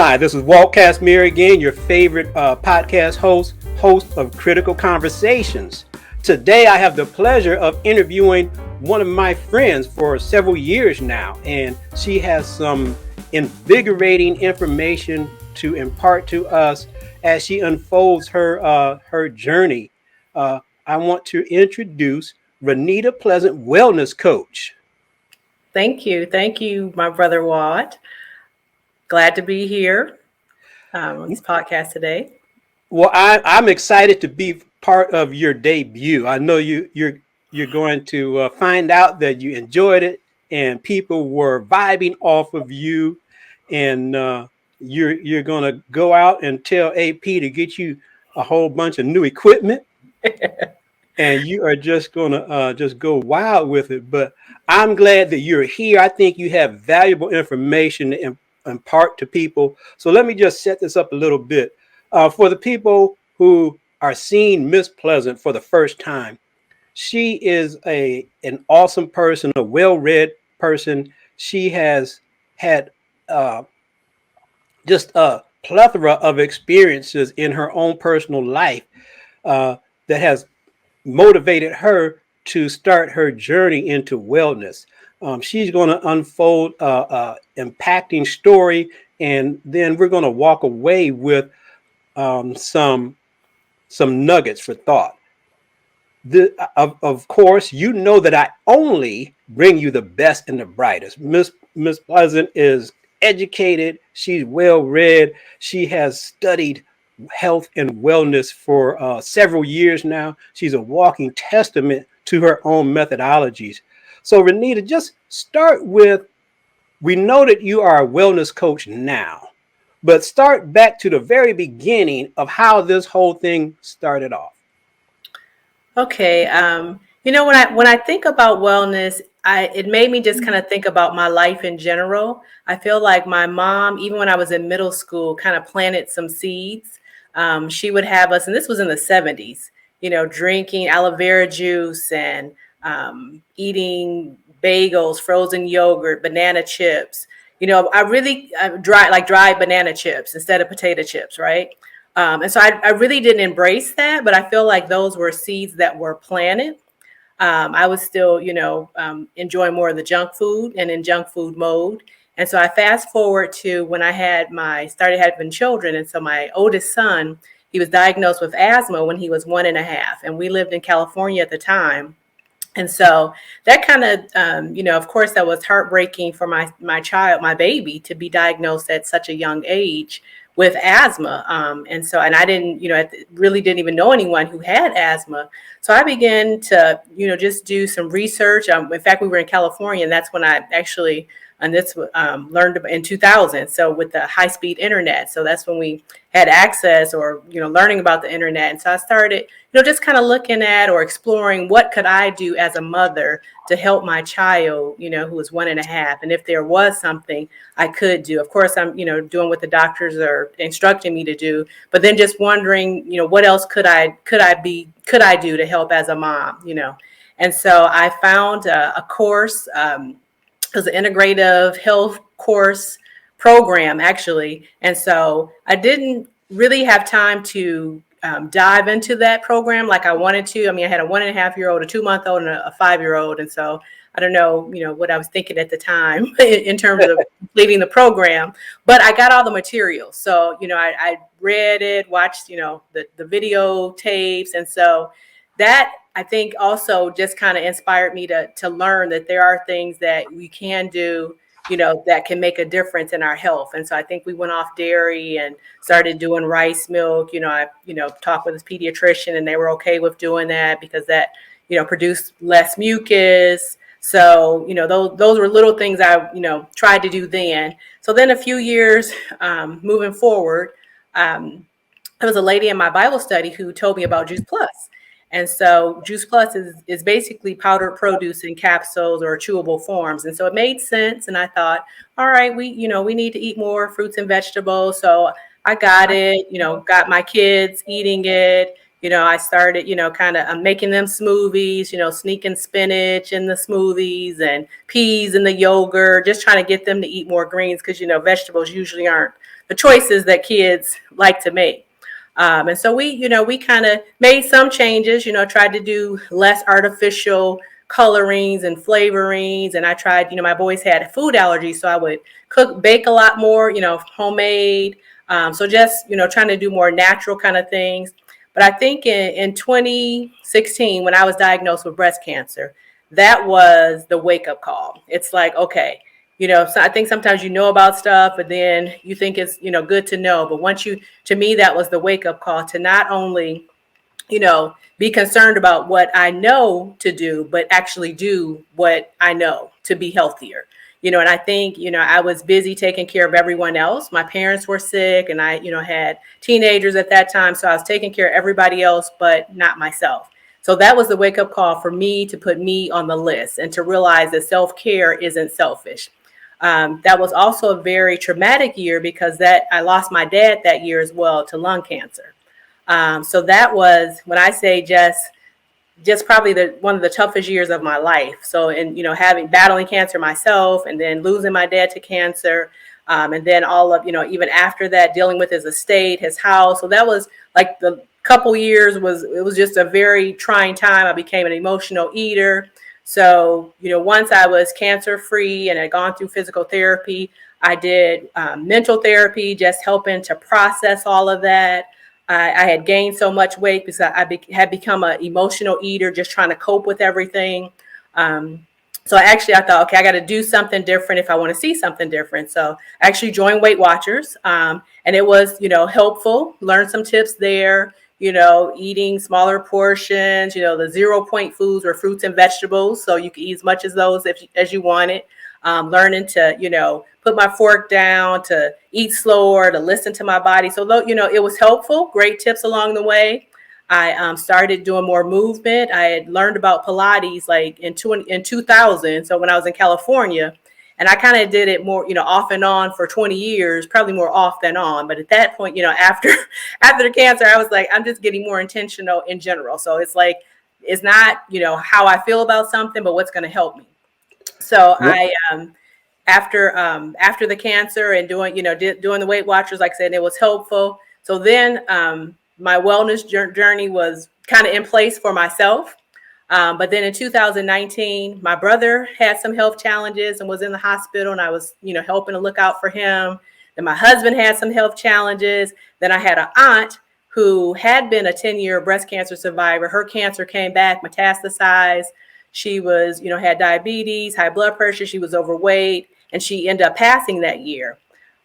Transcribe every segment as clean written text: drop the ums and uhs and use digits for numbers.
Hi, this is Walt Kasmir again, your favorite podcast host of Critical Conversations. Today, I have the pleasure of interviewing one of my friends for several years now, and she has some invigorating information to impart to us as she unfolds her journey. I want to introduce Renita Pleasant, Wellness Coach. Thank you. Thank you, my brother Walt. Glad to be here on this podcast today. Well, I'm excited to be part of your debut. I know you're going to find out that you enjoyed it, and people were vibing off of you, and you're going to go out and tell AP to get you a whole bunch of new equipment, and you are just going to just go wild with it. But I'm glad that you're here. I think you have valuable information to impart to people. So let me just set this up a little bit. For the people who are seeing Miss Pleasant for the first time, she is an awesome person, a well-read person. She has had just a plethora of experiences in her own personal life that has motivated her to start her journey into wellness. She's going to unfold an impacting story, and then we're going to walk away with some nuggets for thought. Of course, you know that I only bring you the best and the brightest. Miss Pleasant is educated. She's well read. She has studied health and wellness for several years now. She's a walking testament to her own methodologies. So, Renita, just start with, we know that you are a wellness coach now, but start back to the very beginning of how this whole thing started off. Okay. When I think about wellness, it made me just kind of think about my life in general. I feel like my mom, even when I was in middle school, kind of planted some seeds. She would have us, and this was in the 70s, drinking aloe vera juice and eating bagels, frozen yogurt, banana chips. I really dry banana chips instead of potato chips, right? And so I really didn't embrace that, but I feel like those were seeds that were planted. I was still, enjoying more of the junk food and in junk food mode. And so I fast forward to when I started having children. And so my oldest son, he was diagnosed with asthma when he was 1.5, and we lived in California at the time. And so that kind of, of course, that was heartbreaking for my child, my baby, to be diagnosed at such a young age with asthma. And I didn't, really didn't even know anyone who had asthma. So I began to, just do some research. In fact, we were in California, and that's when I actually, and this learned in 2000. So with the high-speed internet. So that's when we had access or, learning about the internet. And so I started, just kind of looking at or exploring what could I do as a mother to help my child, who was 1.5. And if there was something I could do. Of course, I'm, doing what the doctors are instructing me to do, but then just wondering, what else could I do to help as a mom, And so I found a course. It was an integrative health course program, actually. And so I didn't really have time to dive into that program like I wanted to. I mean, I had a 1.5-year-old, a 2-month-old, and a 5-year-old. And so I don't know, what I was thinking at the time in terms of completing the program, but I got all the material. So, I read it, watched, the video tapes. And so that, I think, also just kind of inspired me to learn that there are things that we can do, that can make a difference in our health. And so I think we went off dairy and started doing rice milk. I talked with this pediatrician, and they were okay with doing that because that, produced less mucus. So, those were little things I, tried to do then. So then a few years moving forward, there was a lady in my Bible study who told me about Juice Plus. And so Juice Plus is basically powdered produce in capsules or chewable forms. And so it made sense. And I thought, all right, we need to eat more fruits and vegetables. So I got it, got my kids eating it. I started, kind of making them smoothies, sneaking spinach in the smoothies and peas in the yogurt, just trying to get them to eat more greens because, vegetables usually aren't the choices that kids like to make. And so we kind of made some changes, tried to do less artificial colorings and flavorings. And I tried, my boys had food allergies, so I would bake a lot more, homemade. So just, trying to do more natural kind of things. But I think in 2016, when I was diagnosed with breast cancer, that was the wake up call. It's like, okay, so I think sometimes about stuff, but then you think it's, good to know. But to me, that was the wake up call to not only, be concerned about what I know to do, but actually do what I know to be healthier. And I think, I was busy taking care of everyone else. My parents were sick and I, had teenagers at that time. So I was taking care of everybody else, but not myself. So that was the wake up call for me to put me on the list and to realize that self-care isn't selfish. That was also a very traumatic year because I lost my dad that year as well to lung cancer. So that was, when I say just probably one of the toughest years of my life. So, battling cancer myself and then losing my dad to cancer. And then all of, even after that, dealing with his estate, his house. So that was like the couple years it was just a very trying time. I became an emotional eater. So, once I was cancer free and had gone through physical therapy, I did mental therapy, just helping to process all of that. I had gained so much weight because I had become an emotional eater, just trying to cope with everything. So I thought, okay, I got to do something different if I want to see something different. So I actually joined Weight Watchers, and it was, helpful. Learned some tips there. Eating smaller portions, the 0 point foods or fruits and vegetables. So you can eat as much as those as you wanted. Learning to, put my fork down, to eat slower, to listen to my body. So, it was helpful. Great tips along the way. I started doing more movement. I had learned about Pilates like in 2000. So when I was in California, and I kind of did it more, off and on for 20 years, probably more off than on. But at that point, after the cancer, I was like, I'm just getting more intentional in general. So it's like, it's not, how I feel about something, but what's going to help me. So yep. After the cancer and doing the Weight Watchers, like I said, it was helpful. So then my wellness journey was kind of in place for myself. But then in 2019, my brother had some health challenges and was in the hospital, and I was, helping to look out for him. Then my husband had some health challenges. Then I had an aunt who had been a 10-year breast cancer survivor. Her cancer came back, metastasized. She was, had diabetes, high blood pressure. She was overweight, and she ended up passing that year.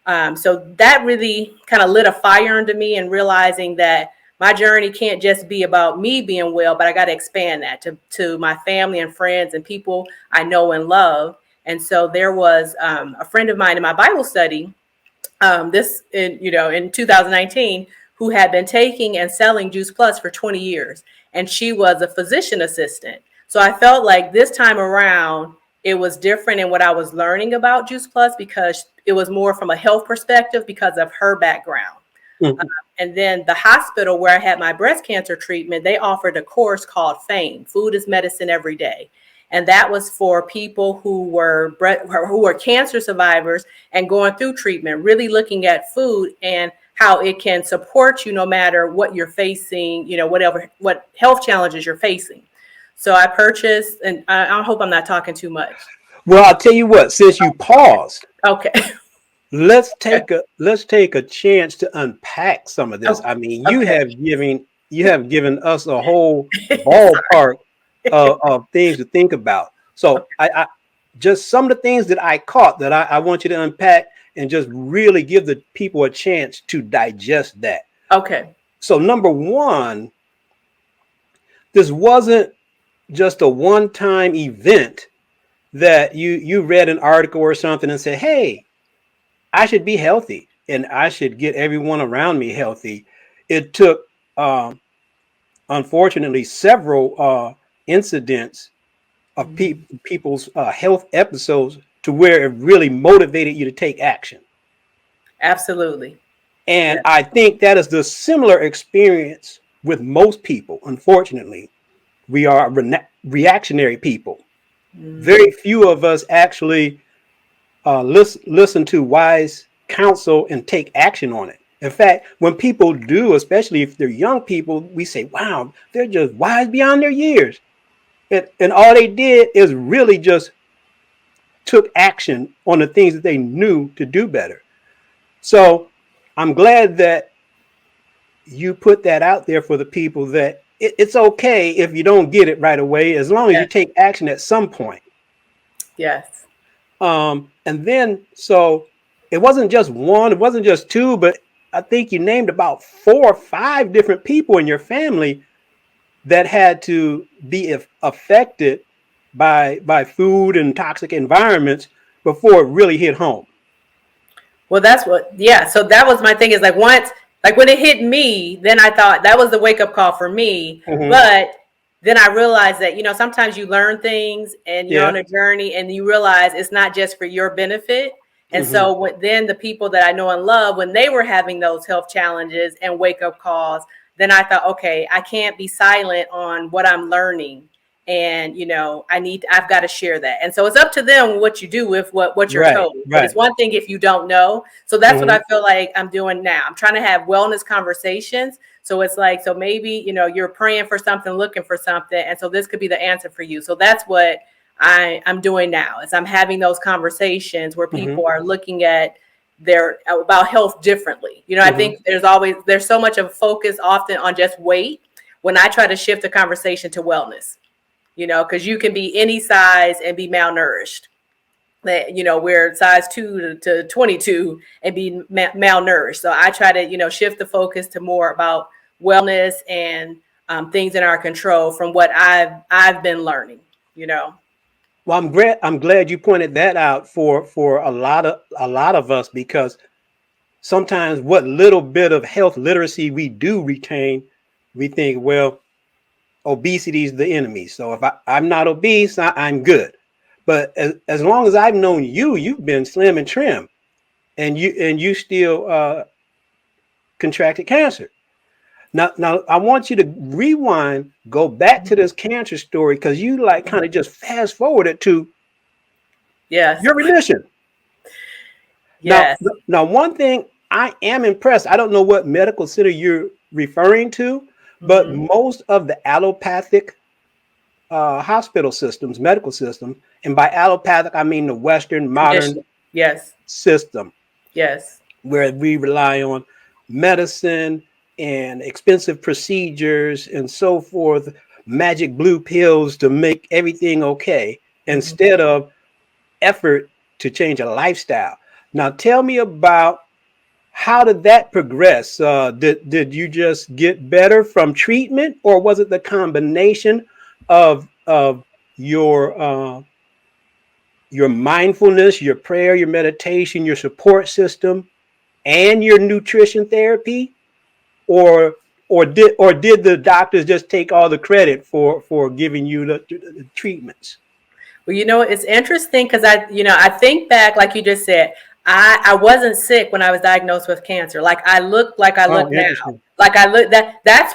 So that really kind of lit a fire under me and realizing that my journey can't just be about me being well, but I got to expand that to my family and friends and people I know and love. And so there was a friend of mine in my Bible study, in 2019, who had been taking and selling Juice Plus for 20 years. And she was a physician assistant. So I felt like this time around, it was different in what I was learning about Juice Plus because it was more from a health perspective because of her background. Mm-hmm. And then the hospital where I had my breast cancer treatment, they offered a course called FAME, Food is Medicine Every Day. And that was for people who were cancer survivors and going through treatment, really looking at food and how it can support you no matter what you're facing, what health challenges you're facing. So I purchased, and I hope I'm not talking too much. Well, I'll tell you what, since you paused. Okay. Let's take a chance to unpack some of this. I mean, you have given us a whole ballpark of things to think about. So I just some of the things that I caught that I want you to unpack and just really give the people a chance to digest that. Okay. So number one, this wasn't just a one-time event that you read an article or something and said, hey, I should be healthy and I should get everyone around me healthy. It took, unfortunately, several incidents of people's health episodes to where it really motivated you to take action. Absolutely. And I think that is the similar experience with most people. Unfortunately, we are reactionary people. Very few of us actually listen to wise counsel and take action on it. In fact, when people do, especially if they're young people, we say, wow, they're just wise beyond their years. And all they did is really just took action on the things that they knew to do better. So I'm glad that you put that out there for the people, that it's okay if you don't get it right away, as long as you Yes. take action at some point. Yes. And then, so it wasn't just one, it wasn't just two, but I think you named about 4 or 5 different people in your family that had to be affected by food and toxic environments before it really hit home. Well, that's what, yeah. So that was my thing, is like once, like when it hit me, then I thought that was the wake up call for me. Mm-hmm. But then I realized that, sometimes you learn things and you're Yeah. on a journey and you realize it's not just for your benefit. And Mm-hmm. so then the people that I know and love, when they were having those health challenges and wake up calls, then I thought, okay, I can't be silent on what I'm learning. And, I've got to share that. And so it's up to them what you do with what you're Right. told. But Right. it's one thing if you don't know. So that's what Mm-hmm. I feel like I'm doing now. I'm trying to have wellness conversations. So it's like, so maybe, you're praying for something, looking for something. And so this could be the answer for you. So that's what I'm doing now, is I'm having those conversations where Mm-hmm. people are looking at about health differently. I Mm-hmm. think there's so much of a focus often on just weight, when I try to shift the conversation to wellness, because you can be any size and be malnourished. That, we're size 2 to 22 and be malnourished. So I try to, shift the focus to more about wellness and things in our control from what I've been learning, Well, I'm glad you pointed that out for a lot of us, because sometimes what little bit of health literacy we do retain, we think, well, obesity is the enemy. So if I'm not obese, I'm good. But as long as I've known you, you've been slim and trim, and you still contracted cancer. Now I want you to rewind, go back to this cancer story, because you like kind of just fast forwarded to Yes. your remission. Now, Yes. now, one thing I am impressed. I don't know what medical center you're referring to, but Mm-hmm. most of the allopathic hospital systems, medical system, and by allopathic I mean the Western modern Tradition. Yes. system, Yes. where we rely on medicine and expensive procedures and so forth, magic blue pills to make everything okay, Mm-hmm. instead of effort to change a lifestyle. Now, tell me about, how did that progress? Did you just get better from treatment, or was it the combination of your mindfulness, your prayer, your meditation, your support system, and your nutrition therapy, or did the doctors just take all the credit for giving you the treatments? Well, it's interesting because I think back, like you just said, I wasn't sick when I was diagnosed with cancer. Like I looked like I Oh, look now. interesting. Like I look that's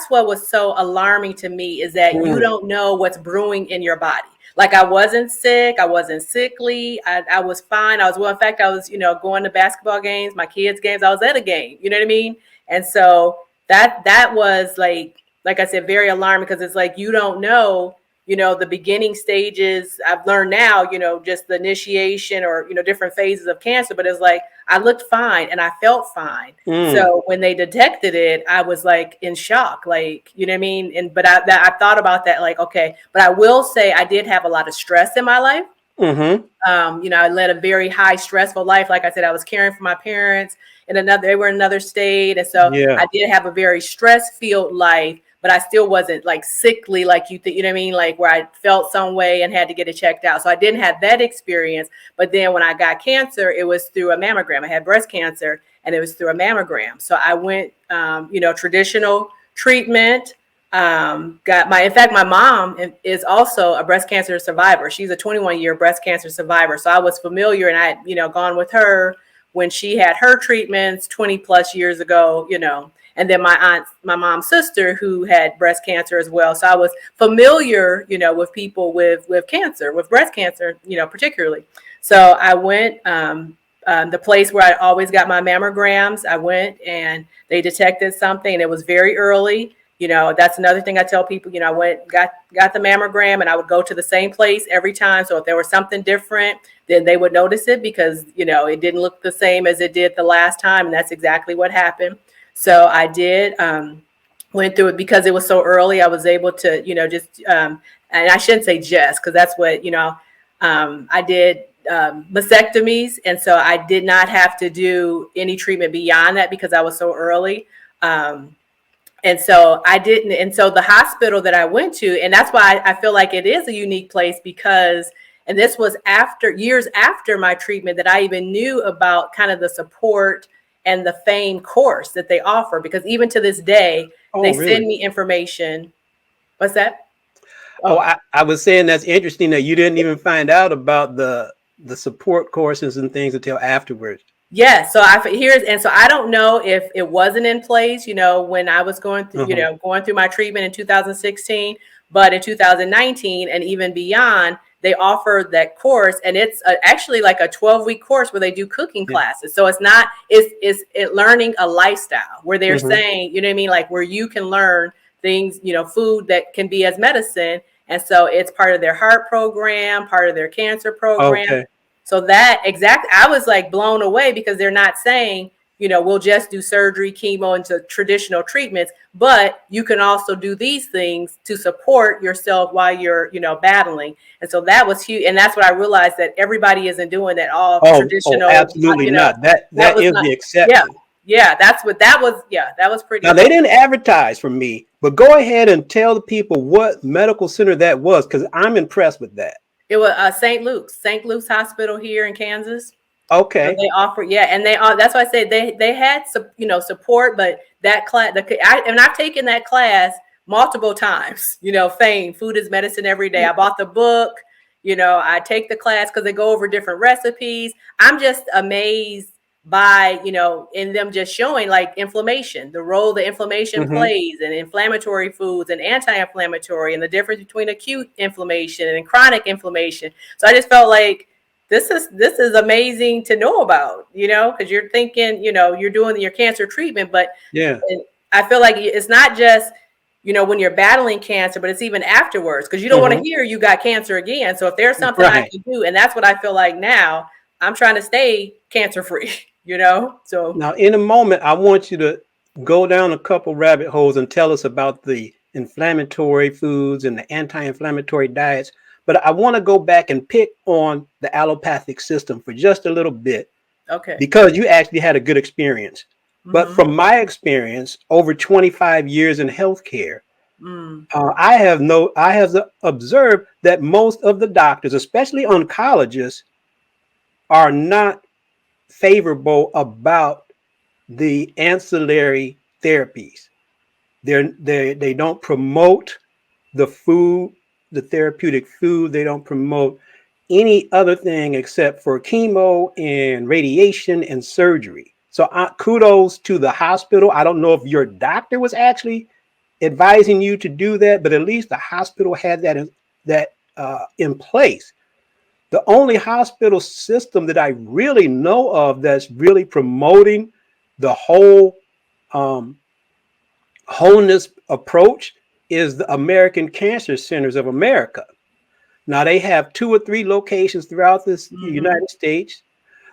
what was so alarming to me, is that you Mm, don't know what's brewing in your body. Like I wasn't sick, I wasn't sickly, I was fine. I was well. In fact, I was, going to basketball games, my kids' games. I was at a game. You know what I mean? And so that was like I said, very alarming, because it's like you don't know, the beginning stages. I've learned now, just the initiation or, different phases of cancer, but it's like I looked fine and I felt fine. mm, So when they detected it, I was like in shock, like, you know what I mean? But I thought about that, like, okay, but I will say I did have a lot of stress in my life. mm-hmm. I led a very high stressful life. Like I said, I was caring for my parents they were in another state. And so Yeah. I did have a very stress filled life, but I still wasn't like sickly, like you think, you know what I mean? Like where I felt some way and had to get it checked out. So I didn't have that experience. But then when I got cancer, it was through a mammogram. I had breast cancer and it was through a mammogram. So I went, traditional treatment. In fact, my mom is also a breast cancer survivor. She's a 21-year breast cancer survivor. So I was familiar, and I had, gone with her when she had her treatments 20 plus years ago, and then my mom's sister who had breast cancer as well. So I was familiar, with people with cancer, with breast cancer, particularly. So I went, the place where I always got my mammograms. I went and they detected something, and it was very early. That's another thing I tell people. I went, got the mammogram, and I would go to the same place every time. So if there was something different, then they would notice it, because it didn't look the same as it did the last time, and that's exactly what happened. So I did went through it because it was so early. I was able to just and I shouldn't say just, because that's what I did mastectomies, and so I did not have to do any treatment beyond that because I was so early. And so I didn't. And so the hospital that I went to, and that's why I feel like it is a unique place, because, and this was years after my treatment, that I even knew about kind of the support and the FAME course that they offer, because even to this day, they really? send me information. What's that? Oh, I was saying that's interesting that you didn't even find out about the support courses and things until afterwards. Yeah, so I don't know if it wasn't in place, when I was going through, going through my treatment in 2016, but in 2019 and even beyond, they offered that course, and it's actually like a 12-week course where they do cooking classes. So it's learning a lifestyle where they're saying, you know what I mean, like where you can learn things, food that can be as medicine, and so it's part of their heart program, part of their cancer program. Okay. So I was like blown away, because they're not saying, we'll just do surgery, chemo, and traditional treatments, but you can also do these things to support yourself while you're, battling. And so that was huge. And that's what I realized, that everybody isn't doing that all traditional. Absolutely not. That is the exception. Yeah, that was pretty. Now, they didn't advertise for me, but go ahead and tell the people what medical center that was, because I'm impressed with that. It was St. Luke's Hospital here in Kansas. Okay. So they offer, and that's why I said they had support, but that class, and I've taken that class multiple times. FAME, Food is Medicine Every Day. I bought the book. I take the class because they go over different recipes. I'm just amazed by in them just showing like inflammation, the role the inflammation plays, and inflammatory foods and anti-inflammatory, and the difference between acute inflammation and chronic inflammation. So I just felt like this is amazing to know about, because you're thinking, you're doing your cancer treatment, but I feel like it's not just when you're battling cancer, but it's even afterwards, because you don't want to hear you got cancer again. So if there's something I can do, and that's what I feel like now, I'm trying to stay cancer free. So now, in a moment, I want you to go down a couple rabbit holes and tell us about the inflammatory foods and the anti-inflammatory diets. But I want to go back and pick on the allopathic system for just a little bit. Okay. Because you actually had a good experience. But from my experience, over 25 years in healthcare, I have observed that most of the doctors, especially oncologists, are not favorable about the ancillary therapies. They don't promote the food, the therapeutic food. They don't promote any other thing except for chemo and radiation and surgery. So kudos to the hospital. I don't know if your doctor was actually advising you to do that, but at least the hospital had that in place. The only hospital system that I really know of that's really promoting the whole wholeness approach is the American Cancer Centers of America. Now, they have 2 or 3 locations throughout this United States.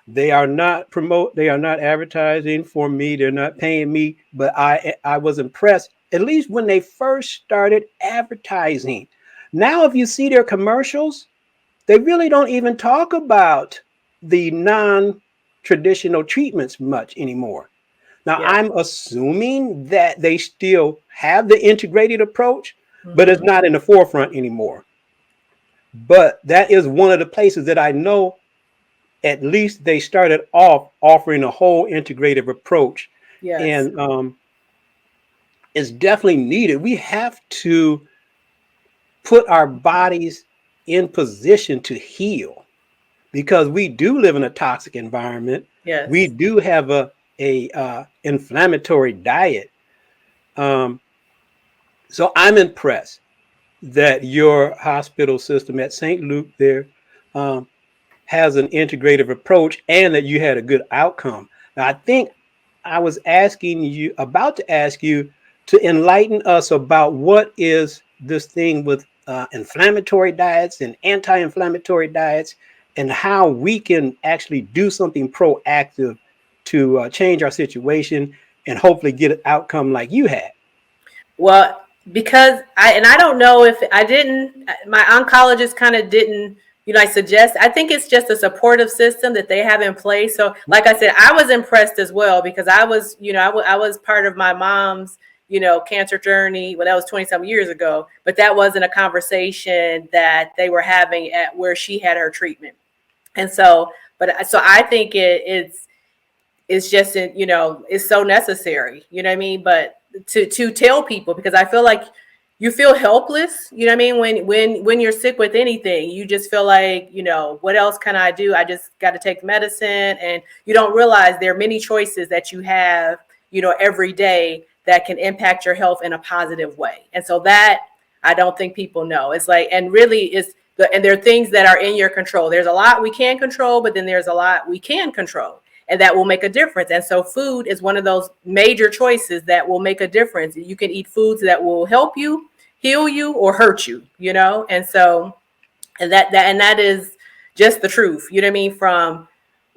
They are not advertising for me. They're not paying me, but I was impressed, at least when they first started advertising. Now, if you see their commercials, they really don't even talk about the non-traditional treatments much anymore. Now, I'm assuming that they still have the integrated approach, but it's not in the forefront anymore. But that is one of the places that I know at least they started off offering a whole integrative approach. And it's definitely needed. We have to put our bodies in position to heal, because we do live in a toxic environment. We do have a inflammatory diet. So I'm impressed that your hospital system at St. Luke there has an integrative approach and that you had a good outcome. Now, I think I was about to ask you to enlighten us about what is this thing with inflammatory diets and anti-inflammatory diets, and how we can actually do something proactive to change our situation and hopefully get an outcome like you had. Well, because I don't know if I didn't, my oncologist kind of didn't, I suggest, I think it's just a supportive system that they have in place. So like I said, I was impressed as well, because I was, I was part of my mom's, cancer journey. Well, that was 20 some years ago, but that wasn't a conversation that they were having at where she had her treatment. And so, so I think it's just, it's so necessary, you know what I mean? But to tell people, because I feel like you feel helpless, you know what I mean? When you're sick with anything, you just feel like, what else can I do? I just got to take medicine. And you don't realize there are many choices that you have, every day that can impact your health in a positive way. And so that I don't think people know. It's like, and really and there are things that are in your control. There's a lot we can't control, but then there's a lot we can control, and that will make a difference. And so food is one of those major choices that will make a difference. You can eat foods that will help you, heal you, or hurt you, And so, and that is just the truth, you know what I mean? From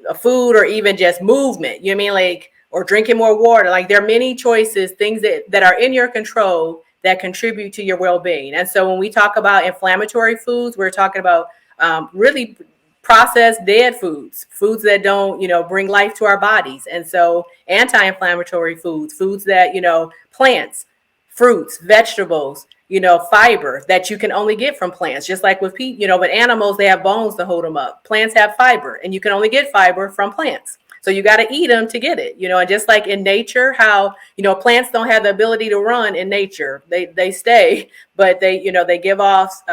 a food, or even just movement, you know what I mean? Like, or drinking more water. Like, there are many choices, things that are in your control that contribute to your well-being. And so when we talk about inflammatory foods, we're talking about really processed dead foods that don't, bring life to our bodies. And so anti-inflammatory foods that, plants, fruits, vegetables, fiber that you can only get from plants. Just like with people, with animals, they have bones to hold them up. Plants have fiber, and you can only get fiber from plants. So you got to eat them to get it, and just like in nature, how, plants don't have the ability to run in nature. They stay, but they give off,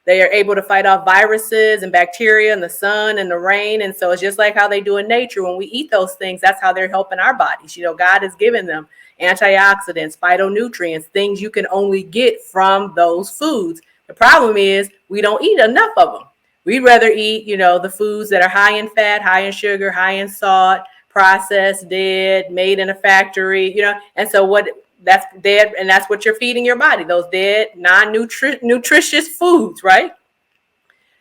they are able to fight off viruses and bacteria in the sun and the rain. And so it's just like how they do in nature. When we eat those things, that's how they're helping our bodies. God has given them antioxidants, phytonutrients, things you can only get from those foods. The problem is we don't eat enough of them. We'd rather eat, the foods that are high in fat, high in sugar, high in salt, processed, dead, made in a factory, And so that's dead, and that's what you're feeding your body, those dead, non-nutritious foods, right?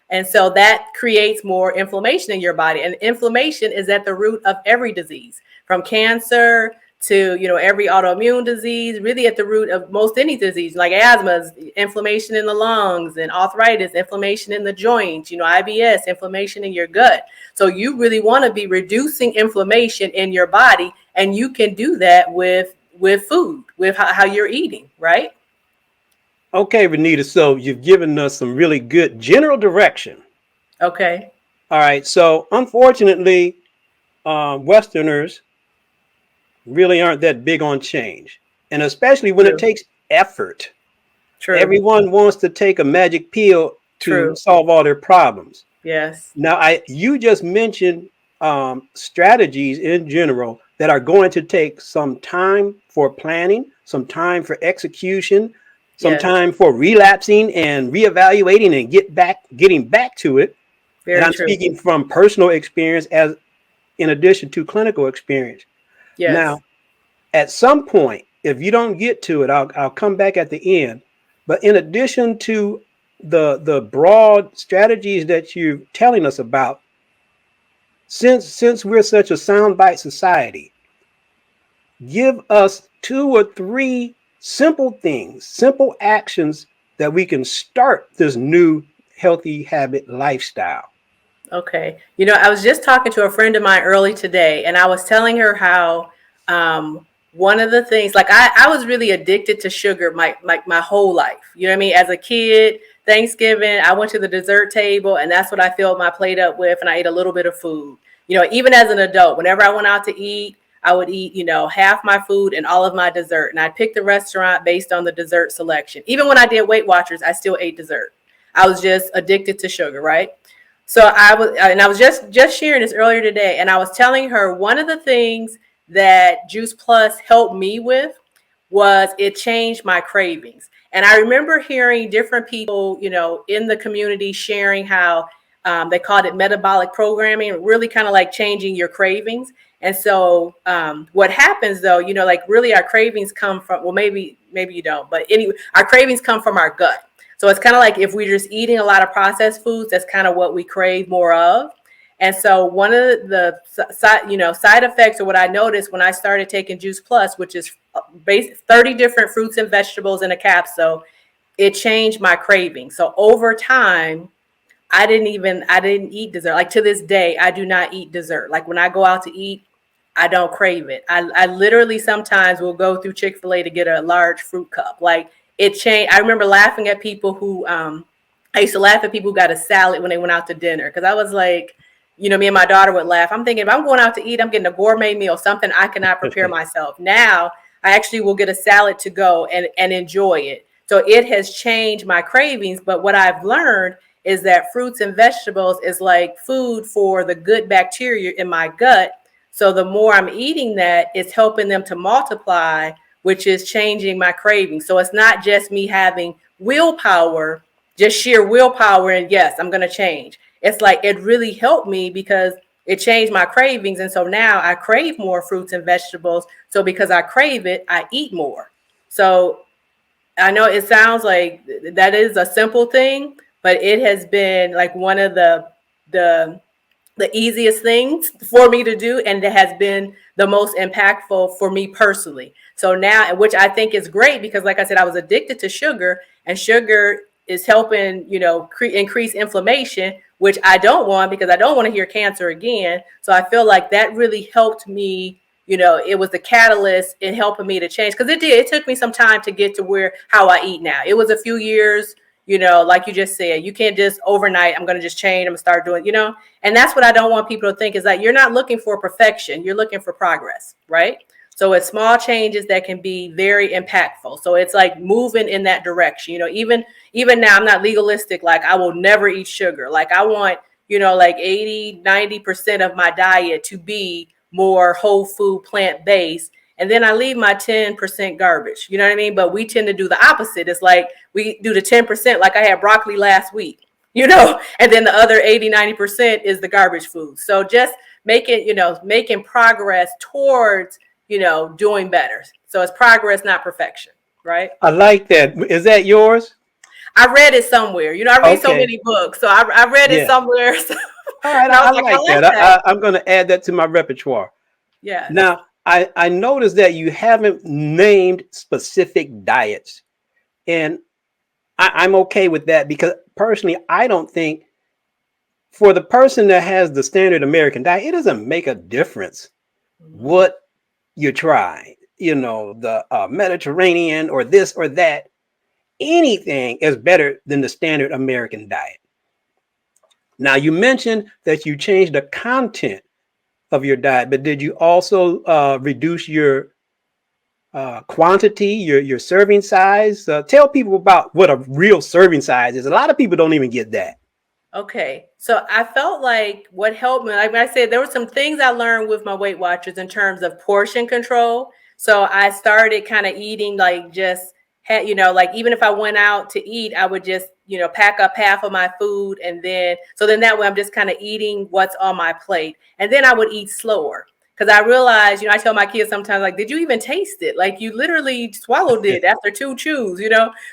And so that creates more inflammation in your body. And inflammation is at the root of every disease, from cancer to, every autoimmune disease, really at the root of most any disease, like asthma, inflammation in the lungs, and arthritis, inflammation in the joints, IBS, inflammation in your gut. So you really want to be reducing inflammation in your body. And you can do that with food, with how you're eating, right? Okay, Renita. So you've given us some really good general direction. Okay. All right. So unfortunately, Westerners really aren't that big on change, and especially when True. it takes effort. True. Everyone wants to take a magic pill to True. solve all their problems. Yes. Now, you just mentioned strategies in general that are going to take some time for planning, some time for execution, some Yes. time for relapsing and reevaluating and getting back to it. Very and I'm true. speaking from personal experience as in addition to clinical experience. Yes. Now, at some point, if you don't get to it, I'll come back at the end. But in addition to the broad strategies that you're telling us about, since we're such a soundbite society, give us 2 or 3 simple things, simple actions that we can start this new healthy habit lifestyle. Okay. I was just talking to a friend of mine early today, and I was telling her how one of the things, like I was really addicted to sugar my whole life. You know what I mean? As a kid, Thanksgiving, I went to the dessert table, and that's what I filled my plate up with, and I ate a little bit of food. Even as an adult, whenever I went out to eat, I would eat, half my food and all of my dessert. And I'd pick the restaurant based on the dessert selection. Even when I did Weight Watchers, I still ate dessert. I was just addicted to sugar, right? So I was just sharing this earlier today, and I was telling her one of the things that Juice Plus helped me with was it changed my cravings. And I remember hearing different people, in the community sharing how They called it metabolic programming, really kind of like changing your cravings. And so what happens though, like really our cravings come from, well, maybe you don't, but anyway, our cravings come from our gut. So it's kind of like if we're just eating a lot of processed foods, that's kind of what we crave more of. And so one of the side effects, or what I noticed when I started taking Juice Plus, which is 30 different fruits and vegetables in a capsule, it changed my craving. So over time, I didn't eat dessert. Like to this day, I do not eat dessert. Like when I go out to eat, I don't crave it. I literally sometimes will go through Chick-fil-A to get a large fruit cup. Like it changed. I remember laughing at people who, I used to laugh at people who got a salad when they went out to dinner. Cause I was like, me and my daughter would laugh. I'm thinking if I'm going out to eat, I'm getting a gourmet meal, something I cannot prepare myself. Now I actually will get a salad to go and enjoy it. So it has changed my cravings. But what I've learned is that fruits and vegetables is like food for the good bacteria in my gut. So the more I'm eating that, it's helping them to multiply, which is changing my cravings. So it's not just me having willpower, just sheer willpower, and yes, I'm going to change. It's like it really helped me because it changed my cravings. And so now I crave more fruits and vegetables. So because I crave it, I eat more. So I know it sounds like that is a simple thing, but it has been like one of the easiest things for me to do, and it has been the most impactful for me personally. So now, which I think is great because like I said, I was addicted to sugar, and sugar is helping, increase inflammation, which I don't want because I don't want to hear cancer again. So I feel like that really helped me. It was the catalyst in helping me to change, because it took me some time to get to how I eat now. It was a few years, like you just said, you can't just overnight, I'm going to just change, I'm going to start doing, and that's what I don't want people to think is that you're not looking for perfection. You're looking for progress, right? So it's small changes that can be very impactful. So it's like moving in that direction. Even now I'm not legalistic. Like I will never eat sugar. Like I want, like 80-90% of my diet to be more whole food, plant-based. And then I leave my 10% garbage. You know what I mean? But we tend to do the opposite. It's like we do the 10%, like I had broccoli last week, and then the other 80-90% is the garbage food. So just making progress towards, doing better. So it's progress, not perfection. Right. I like that. Is that yours? I read it somewhere. I read so Okay. many books. So I read it somewhere. So, all right. I like that. I'm going to add that to my repertoire. Yeah. Now, I noticed that you haven't named specific diets. And I'm okay with that because personally, I don't think for the person that has the standard American diet, it doesn't make a difference what you try, the Mediterranean or this or that. Anything is better than the standard American diet. Now, you mentioned that you changed the content of your diet, but did you also reduce your quantity, your serving size? Tell people about what a real serving size is. A lot of people don't even get that. Okay. So I felt like what helped me, like I said, there were some things I learned with my Weight Watchers in terms of portion control. So I started kind of eating like just like even if I went out to eat, I would just, pack up half of my food. And then that way I'm just kind of eating what's on my plate. And then I would eat slower. Because I realized, I tell my kids sometimes, like, did you even taste it? Like, you literally swallowed it after 2 chews,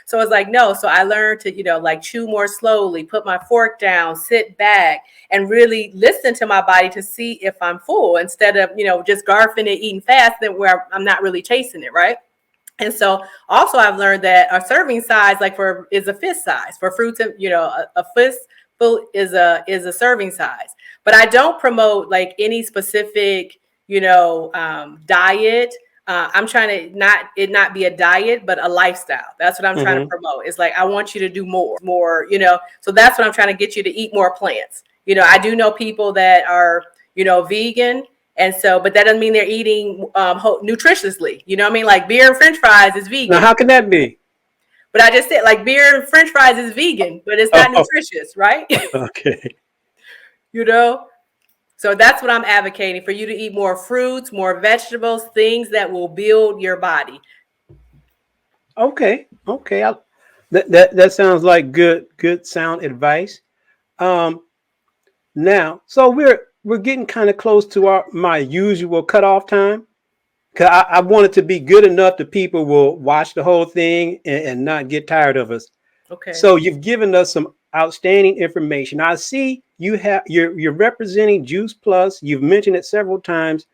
So it's like, no. So I learned to, like, chew more slowly, put my fork down, sit back, and really listen to my body to see if I'm full instead of, just garfing it, eating fast, then where I'm not really tasting it, right? And so also I've learned that a serving size, like is a fist size for fruits, and, a fistful is a serving size. But I don't promote like any specific diet. I'm trying to not be a diet, but a lifestyle. That's what I'm trying to promote. It's like, I want you to do more, so that's what I'm trying to get you to eat more plants. I do know people that are, vegan. And so, but that doesn't mean they're eating nutritiously. You know what I mean? Like beer and French fries is vegan. Now, how can that be? But I just said like beer and French fries is vegan, but it's not nutritious, right? Okay. So that's what I'm advocating, for you to eat more fruits, more vegetables, things that will build your body. Okay. That sounds like good sound advice. Now, so we're getting kind of close to my usual cutoff time. Cause I want it to be good enough that people will watch the whole thing and not get tired of us. Okay. So you've given us some outstanding information. I see you're representing Juice Plus. You've mentioned it several times,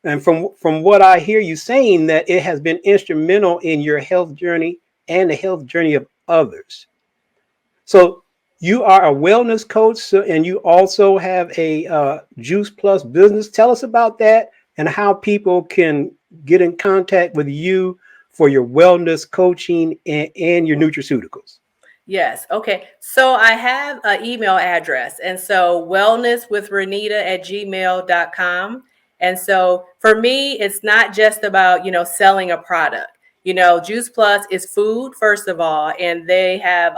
and from what I hear you saying, that it has been instrumental in your health journey and the health journey of others. So you are a wellness coach, and you also have a Juice Plus business. Tell us about that and how people can get in contact with you for your wellness coaching and your nutraceuticals. Yes. Okay. So I have an email address. And so wellnesswithrenita@gmail.com. And so for me, it's not just about, selling a product. Juice Plus is food, first of all, and they have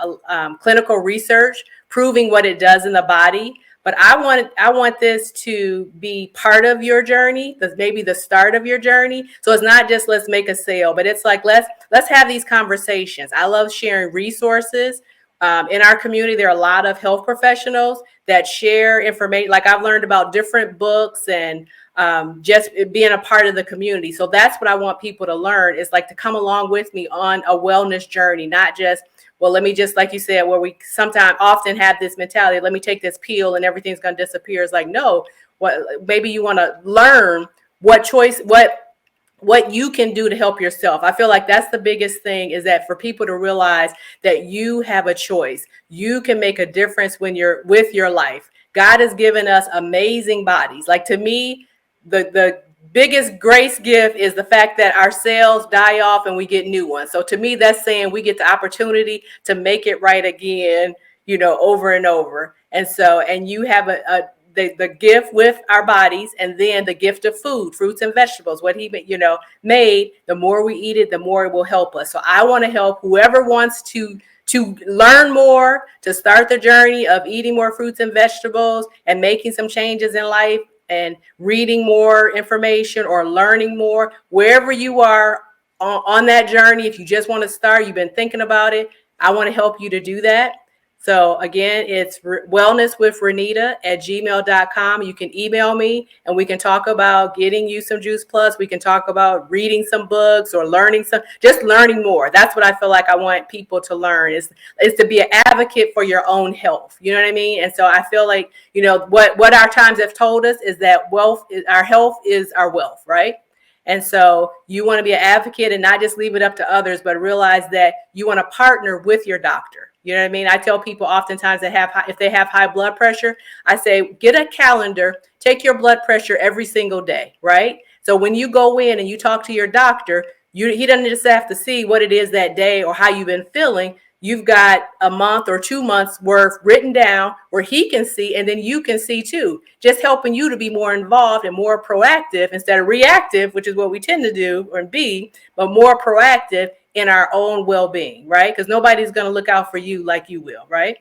clinical research proving what it does in the body. But I want this to be part of your journey, maybe the start of your journey. So it's not just let's make a sale, but it's like let's have these conversations. I love sharing resources. In our community, there are a lot of health professionals that share information. Like I've learned about different books and just being a part of the community. So that's what I want people to learn, is like to come along with me on a wellness journey, not just, well, let me just, like you said, where we sometimes often have this mentality, let me take this pill and everything's going to disappear. It's like, no, maybe you want to learn what you can do to help yourself. I feel like that's the biggest thing, is that for people to realize that you have a choice. You can make a difference when you're with your life. God has given us amazing bodies. Like, to me, the biggest grace gift is the fact that our cells die off and we get new ones. So to me, that's saying we get the opportunity to make it right again, over and over. And so, and you have the gift with our bodies, and then the gift of food, fruits and vegetables, what he made. The more we eat it, the more it will help us. So I want to help whoever wants to learn more, to start the journey of eating more fruits and vegetables and making some changes in life and reading more information or learning more, wherever you are on that journey. If you just want to start, you've been thinking about it, I want to help you to do that. So again, it's wellnesswithrenita@gmail.com. You can email me and we can talk about getting you some Juice Plus. We can talk about reading some books or just learning more. That's what I feel like I want people to learn, is to be an advocate for your own health. You know what I mean? And so I feel like, what our times have told us is that our health is our wealth, right? And so you want to be an advocate and not just leave it up to others, but realize that you want to partner with your doctor. You know what I mean? I tell people oftentimes if they have high blood pressure, I say, get a calendar, take your blood pressure every single day, right? So when you go in and you talk to your doctor, he doesn't just have to see what it is that day or how you've been feeling. You've got a month or 2 months worth written down where he can see, and then you can see too, just helping you to be more involved and more proactive instead of reactive, which is what we tend to do or be, but more proactive in our own well-being, right? Because nobody's going to look out for you like you will, right?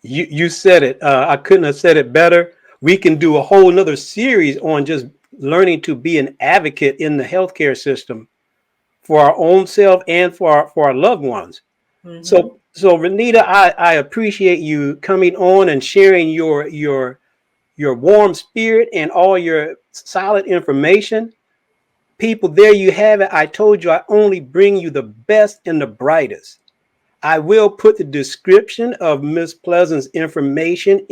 You said it. I couldn't have said it better. We can do a whole nother series on just learning to be an advocate in the healthcare system for our own self and for our loved ones. Mm-hmm. So Renita, I appreciate you coming on and sharing your warm spirit and all your solid information. People, there you have it. I told you I only bring you the best and the brightest. I will put the description of Miss Pleasant's information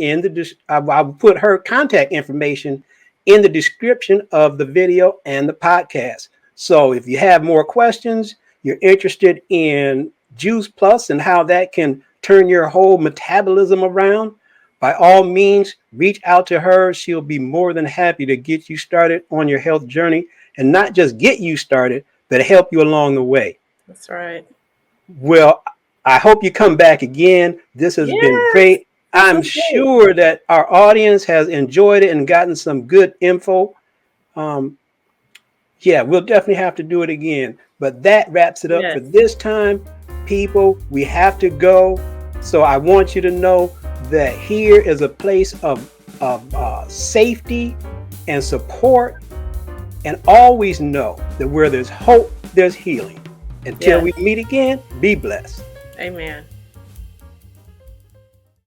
I'll put her contact information in the description of the video and the podcast. So if you have more questions, you're interested in Juice Plus and how that can turn your whole metabolism around, by all means, reach out to her. She'll be more than happy to get you started on your health journey, and not just get you started, but help you along the way. That's right. Well, I hope you come back again. This has been great. I'm sure that our audience has enjoyed it and gotten some good info. Yeah, we'll definitely have to do it again. But that wraps it up for this time. People, we have to go. So I want you to know that here is a place of safety and support. And always know that where there's hope, there's healing. Until we meet again, be blessed. Amen.